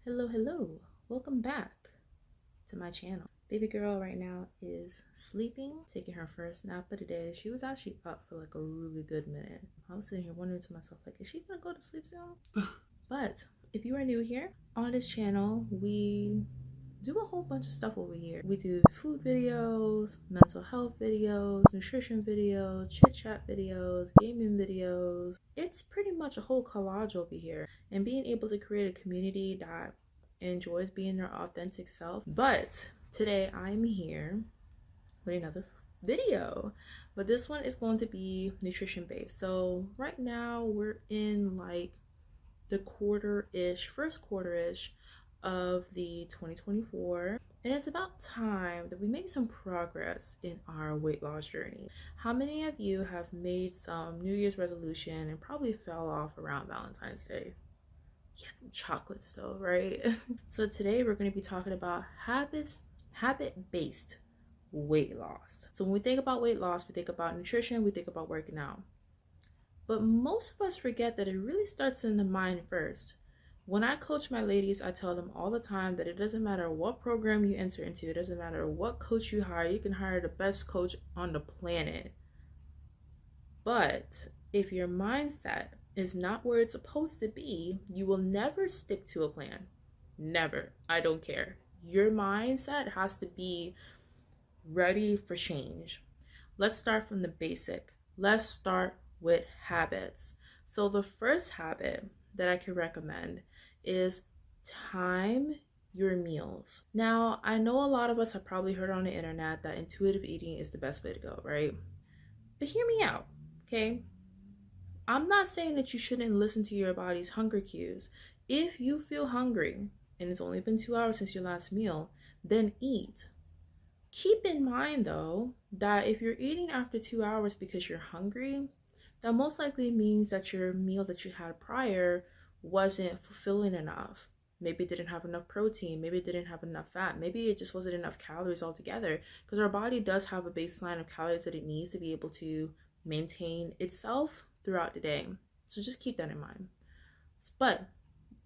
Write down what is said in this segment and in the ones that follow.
Hello. Welcome back to my channel. Baby girl right now is sleeping, taking her first nap of the day. She was actually up for like a really good minute. I was sitting here wondering to myself, like, is she gonna go to sleep soon? But if you are new here, on this channel, we do a whole bunch of stuff over here. We do food videos, mental health videos, nutrition videos, chit chat videos, gaming videos. It's pretty much a whole collage over here, and being able to create a community that enjoys being their authentic self. But today I'm here with another video, but this one is going to be nutrition based. So right now we're in like the first quarter-ish of the 2024, and it's about time that we make some progress in our weight loss journey. How many of you have made some New Year's resolution and probably fell off around Valentine's Day? Yeah, chocolates though, right? So today we're going to be talking about habit-based weight loss. So when we think about weight loss, we think about nutrition, we think about working out. But most of us forget that it really starts in the mind first. When I coach my ladies, I tell them all the time that it doesn't matter what program you enter into, it doesn't matter what coach you hire, you can hire the best coach on the planet. But if your mindset is not where it's supposed to be, you will never stick to a plan. Never. I don't care. Your mindset has to be ready for change. Let's start from the basic. Let's start with habits. So the first habit that I can recommend is time your meals. Now, I know a lot of us have probably heard on the internet that intuitive eating is the best way to go, right? But hear me out, okay? I'm not saying that you shouldn't listen to your body's hunger cues. If you feel hungry and it's only been 2 hours since your last meal, then eat. Keep in mind though that if you're eating after 2 hours because you're hungry, that most likely means that your meal that you had prior wasn't fulfilling enough. Maybe it didn't have enough protein, maybe it didn't have enough fat, maybe it just wasn't enough calories altogether, because our body does have a baseline of calories that it needs to be able to maintain itself throughout the day. So just keep that in mind. But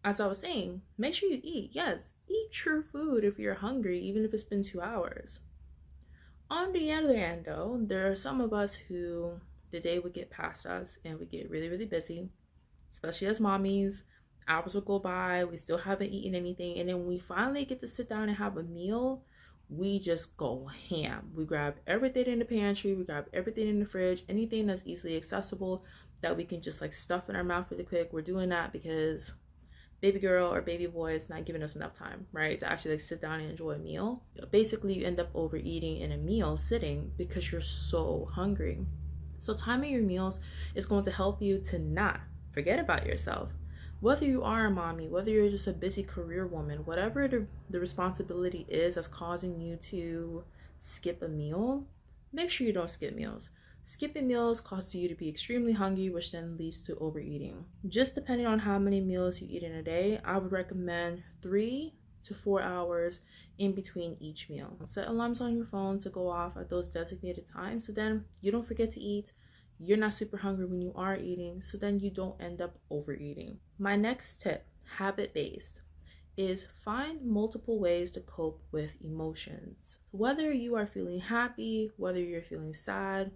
as I was saying, make sure you eat. Yes, eat your food if you're hungry, even if it's been 2 hours. On the other end though, there are some of us who the day would get past us and we get really, really busy, especially as mommies. Hours will go by, we still haven't eaten anything, and then when we finally get to sit down and have a meal, we just go ham. We grab everything in the pantry, we grab everything in the fridge, anything that's easily accessible that we can just like stuff in our mouth really quick. We're doing that because baby girl or baby boy is not giving us enough time, right, to actually like sit down and enjoy a meal. Basically, you end up overeating in a meal sitting because you're so hungry. So timing your meals is going to help you to not forget about yourself. Whether you are a mommy, whether you're just a busy career woman, whatever the responsibility is that's causing you to skip a meal, make sure you don't skip meals. Skipping meals causes you to be extremely hungry, which then leads to overeating. Just depending on how many meals you eat in a day, I would recommend 3 to 4 hours in between each meal. Set alarms on your phone to go off at those designated times so then you don't forget to eat. You're not super hungry when you are eating, so then you don't end up overeating. My next tip, habit-based, is find multiple ways to cope with emotions. Whether you are feeling happy, whether you're feeling sad,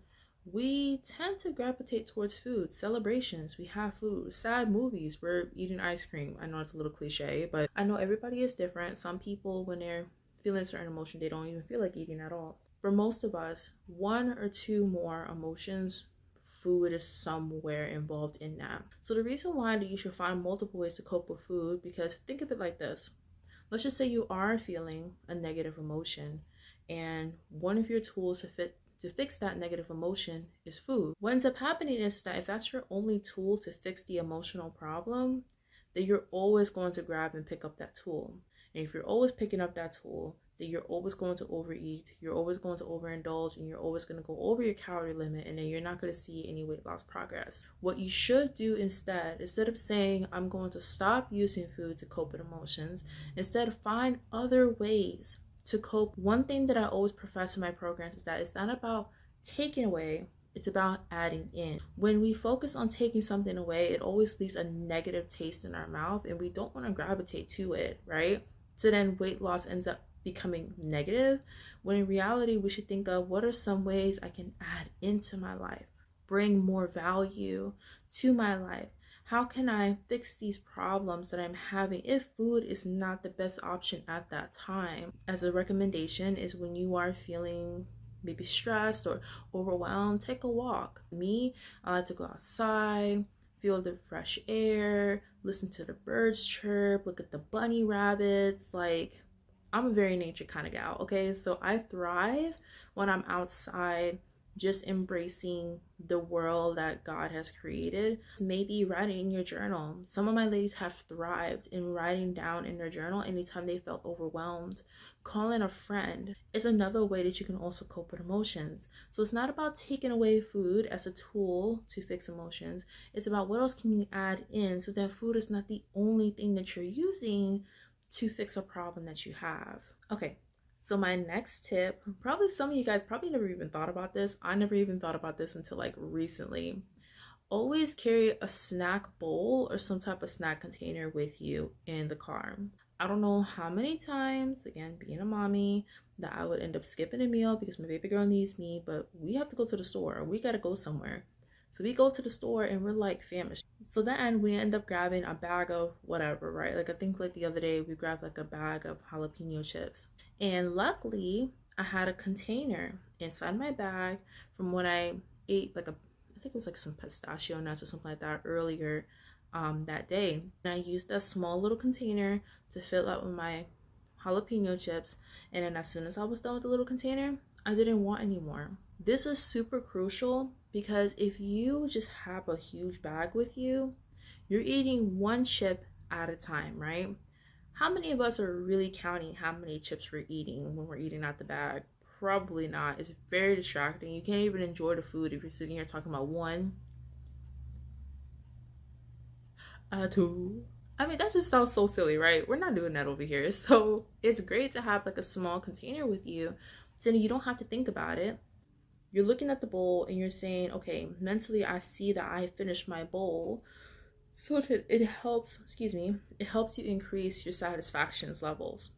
we tend to gravitate towards food. Celebrations, we have food. Sad movies, we're eating ice cream. I know it's a little cliche, but I know everybody is different. Some people, when they're feeling a certain emotion, they don't even feel like eating at all. For most of us, 1 or 2 more emotions, food is somewhere involved in that. So the reason why that you should find multiple ways to cope with food, because think of it like this. Let's just say you are feeling a negative emotion, and one of your tools to fix that negative emotion is food. What ends up happening is that if that's your only tool to fix the emotional problem, then you're always going to grab and pick up that tool. And if you're always picking up that tool, then you're always going to overeat, you're always going to overindulge, and you're always going to go over your calorie limit, and then you're not going to see any weight loss progress. What you should do instead of saying, I'm going to stop using food to cope with emotions, instead find other ways to cope. One thing that I always profess in my programs is that it's not about taking away It's about adding in. When we focus on taking something away, it always leaves a negative taste in our mouth, and we don't want to gravitate to it, right? So then weight loss ends up becoming negative, when in reality, we should think of what are some ways I can add into my life, bring more value to my life. How can I fix these problems that I'm having if food is not the best option at that time? As a recommendation is when you are feeling maybe stressed or overwhelmed, take a walk. Me, I like to go outside, feel the fresh air, listen to the birds chirp, look at the bunny rabbits. Like, I'm a very nature kind of gal, okay? So I thrive when I'm outside, just embracing the world that God has created. Maybe writing in your journal. Some of my ladies have thrived in writing down in their journal anytime they felt overwhelmed. Calling a friend is another way that you can also cope with emotions. So it's not about taking away food as a tool to fix emotions. It's about what else can you add in so that food is not the only thing that you're using to fix a problem that you have. Okay, so my next tip, probably some of you guys probably never even thought about this. I never even thought about this until like recently. Always carry a snack bowl or some type of snack container with you in the car. I don't know how many times, again, being a mommy, that I would end up skipping a meal because my baby girl needs me, but we have to go to the store or we got to go somewhere. So we go to the store and we're like famished. So then we end up grabbing a bag of whatever, right? Like I think like the other day we grabbed like a bag of jalapeno chips. And luckily I had a container inside my bag from when I ate like I think it was like some pistachio nuts or something like that earlier that day. And I used a small little container to fill up with my jalapeno chips. And then as soon as I was done with the little container, I didn't want any more. This is super crucial because if you just have a huge bag with you, you're eating one chip at a time, right? How many of us are really counting how many chips we're eating when we're eating out the bag? Probably not. It's very distracting. You can't even enjoy the food if you're sitting here talking about one, two. I mean, that just sounds so silly, right? We're not doing that over here. So it's great to have like a small container with you so you don't have to think about it. You're looking at the bowl and you're saying, okay, mentally I see that I finished my bowl. So that it helps, it helps you increase your satisfaction levels.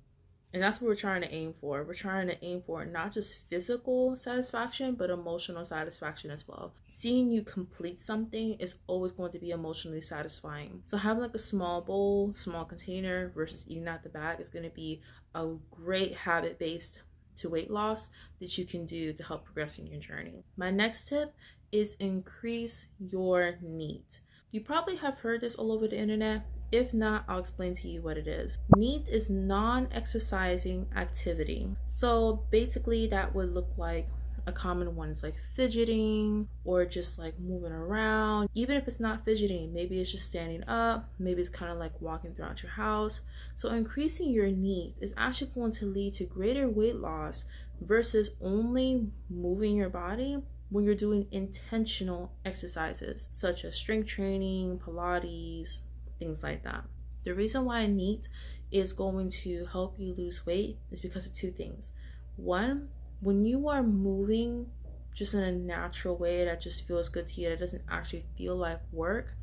And that's what we're trying to aim for. We're trying to aim for not just physical satisfaction, but emotional satisfaction as well. Seeing you complete something is always going to be emotionally satisfying. So having like a small bowl, small container versus eating out the bag is going to be a great habit-based to weight loss that you can do to help progress in your journey. My next tip is increase your NEAT. You probably have heard this all over the internet. If not, I'll explain to you what it is. NEAT is non-exercising activity. So basically that would look like a common one is like fidgeting or just like moving around. Even if it's not fidgeting, maybe it's just standing up, maybe it's kind of like walking throughout your house. So increasing your NEAT is actually going to lead to greater weight loss versus only moving your body when you're doing intentional exercises such as strength training, Pilates, things like that. The reason why NEAT is going to help you lose weight is because of two things. One, when you are moving just in a natural way that just feels good to you, that doesn't actually feel like work,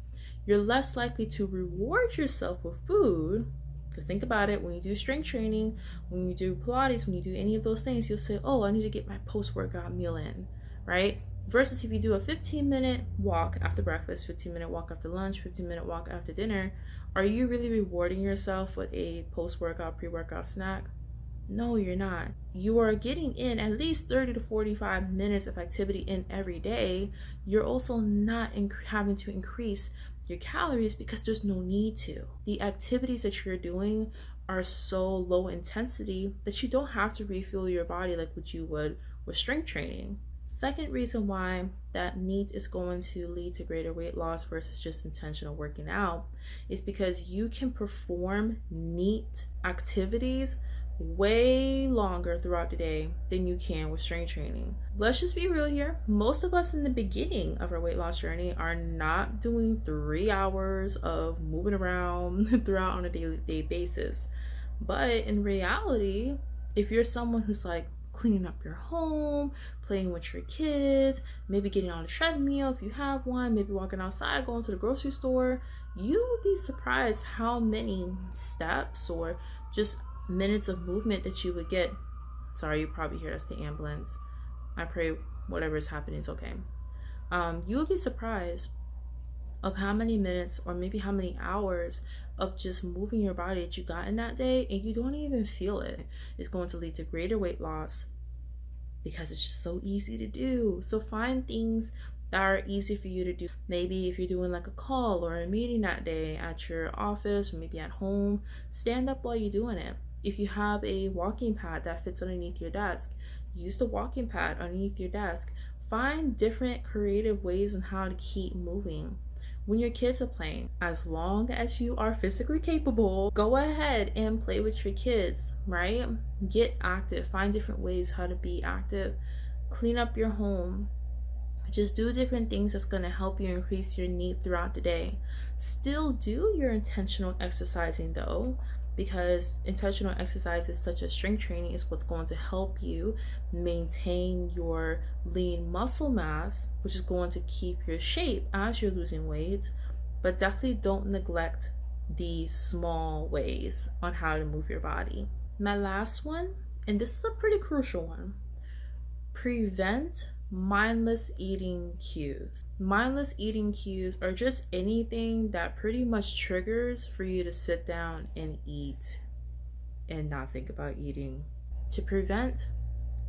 you're less likely to reward yourself with food. Because think about it, when you do strength training, when you do Pilates, when you do any of those things, you'll say, oh, I need to get my post-workout meal in, right? Versus if you do a 15-minute walk after breakfast, 15-minute walk after lunch, 15-minute walk after dinner, are you really rewarding yourself with a post-workout, pre-workout snack? No, you're not. You are getting in at least 30 to 45 minutes of activity in every day. You're also not having to increase your calories because there's no need to. The activities that you're doing are so low intensity that you don't have to refuel your body like what you would with strength training. Second reason why that NEAT is going to lead to greater weight loss versus just intentional working out is because you can perform NEAT activities way longer throughout the day than you can with strength training. Let's just be real here. Most of us in the beginning of our weight loss journey are not doing 3 hours of moving around throughout on a daily basis. But in reality, if you're someone who's like cleaning up your home, playing with your kids, maybe getting on a treadmill if you have one, maybe walking outside, going to the grocery store. You will be surprised how many steps or just minutes of movement that you would get. Sorry, you probably hear that's the ambulance. I pray whatever is happening is okay. You will be surprised of how many minutes or maybe how many hours of just moving your body that you got in that day, and you don't even feel it. It's going to lead to greater weight loss because it's just so easy to do. So find things that are easy for you to do. Maybe if you're doing like a call or a meeting that day at your office or maybe at home, stand up while you're doing it. If you have a walking pad that fits underneath your desk, use the walking pad underneath your desk. Find different creative ways on how to keep moving. When your kids are playing, as long as you are physically capable, go ahead and play with your kids, right? Get active. Find different ways how to be active. Clean up your home. Just do different things that's going to help you increase your need throughout the day. Still do your intentional exercising though, because intentional exercise is such a strength training is what's going to help you maintain your lean muscle mass, which is going to keep your shape as you're losing weight. But definitely don't neglect the small ways on how to move your body. My last one, and this is a pretty crucial one, prevent mindless eating cues. Mindless eating cues are just anything that pretty much triggers for you to sit down and eat and not think about eating. To prevent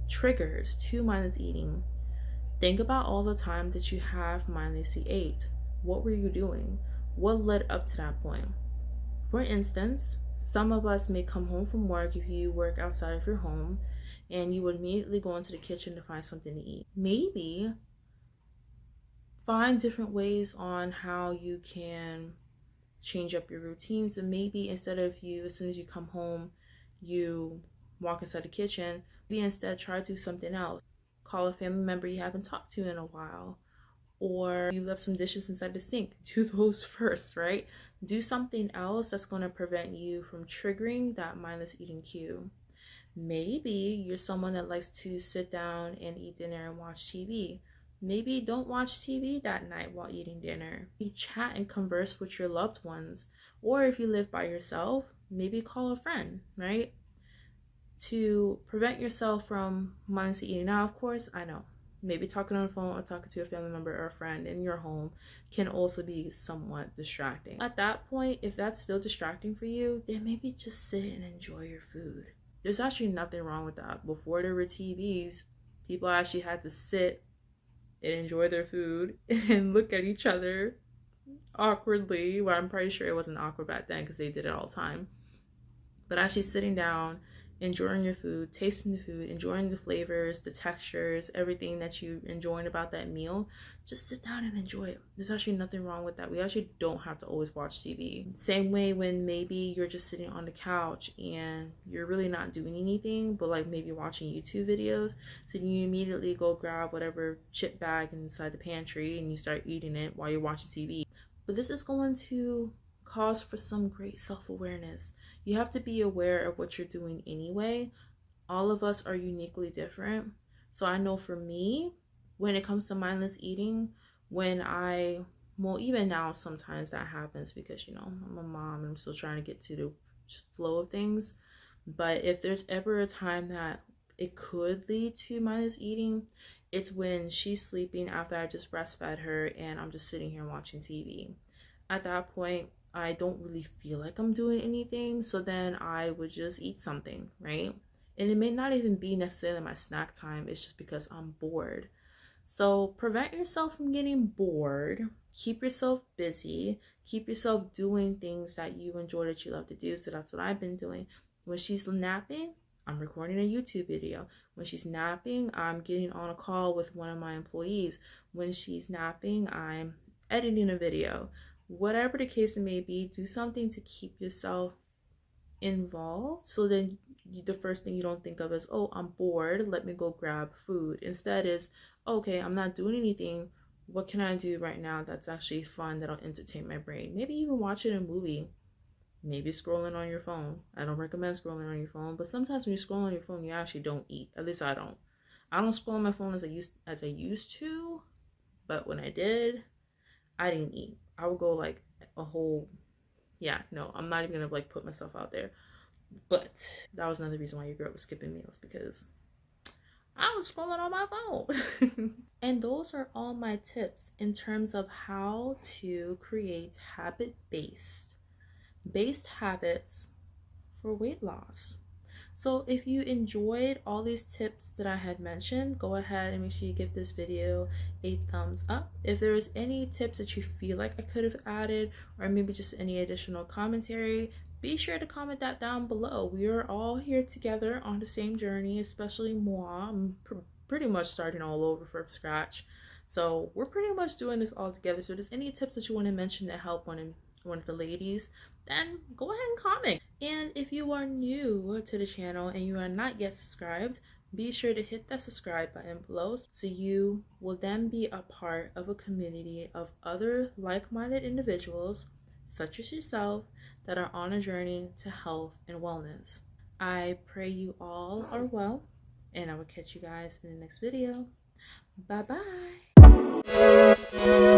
triggers to mindless eating, think about all the times that you have mindlessly ate. What were you doing? What led up to that point? For instance, some of us may come home from work if you work outside of your home, and you would immediately go into the kitchen to find something to eat. Maybe find different ways on how you can change up your routine. So maybe instead of you, as soon as you come home, you walk inside the kitchen, maybe instead try to do something else. Call a family member you haven't talked to in a while, or you left some dishes inside the sink. Do those first, right? Do something else that's going to prevent you from triggering that mindless eating cue. Maybe you're someone that likes to sit down and eat dinner and watch TV. Maybe don't watch TV that night while eating dinner. You chat and converse with your loved ones. Or if you live by yourself, maybe call a friend, right? To prevent yourself from mindlessly eating. Now, of course, I know, maybe talking on the phone or talking to a family member or a friend in your home can also be somewhat distracting. At that point, if that's still distracting for you, then maybe just sit and enjoy your food. There's actually nothing wrong with that. Before there were TVs, people actually had to sit and enjoy their food and look at each other awkwardly. Well, I'm pretty sure it wasn't awkward back then because they did it all the time. But actually sitting down, enjoying your food, tasting the food, enjoying the flavors, the textures, everything that you enjoying about that meal, just sit down and enjoy it. There's actually nothing wrong with that. We actually don't have to always watch TV. Same way when maybe you're just sitting on the couch and you're really not doing anything, but like maybe watching YouTube videos. So you immediately go grab whatever chip bag inside the pantry and you start eating it while you're watching TV. But this is going to cause for some great self-awareness. You have to be aware of what you're doing anyway. All of us are uniquely different. So I know for me, when it comes to mindless eating, even now sometimes that happens because, I'm a mom and I'm still trying to get to the flow of things. But if there's ever a time that it could lead to mindless eating, it's when she's sleeping after I just breastfed her and I'm just sitting here watching TV. At that point, I don't really feel like I'm doing anything, so then I would just eat something, right? And it may not even be necessarily my snack time, it's just because I'm bored. So prevent yourself from getting bored, keep yourself busy, keep yourself doing things that you enjoy, that you love to do. So that's what I've been doing. When she's napping, I'm recording a YouTube video. When she's napping, I'm getting on a call with one of my employees. When she's napping, I'm editing a video. Whatever the case it may be, do something to keep yourself involved, so then the first thing you don't think of is, oh, I'm bored, let me go grab food. Instead is, okay, I'm not doing anything, what can I do right now that's actually fun, that'll entertain my brain? Maybe even watching a movie. Maybe scrolling on your phone. I don't recommend scrolling on your phone, but sometimes when you scroll on your phone, you actually don't eat. At least I don't. I don't scroll on my phone as I used to, but when I did, I didn't eat. I would go like a whole, yeah, no, I'm not even gonna like put myself out there. But that was another reason why your girl was skipping meals, because I was scrolling on my phone. And those are all my tips in terms of how to create based habits for weight loss. So if you enjoyed all these tips that I had mentioned, go ahead and make sure you give this video a thumbs up. If there was any tips that you feel like I could have added, or maybe just any additional commentary, be sure to comment that down below. We are all here together on the same journey, especially moi. I'm pretty much starting all over from scratch. So we're pretty much doing this all together. So if there's any tips that you want to mention that help one of the ladies, then go ahead and comment. And if you are new to the channel and you are not yet subscribed, be sure to hit that subscribe button below so you will then be a part of a community of other like-minded individuals such as yourself that are on a journey to health and wellness. I pray you all are well, and I will catch you guys in the next video. Bye bye.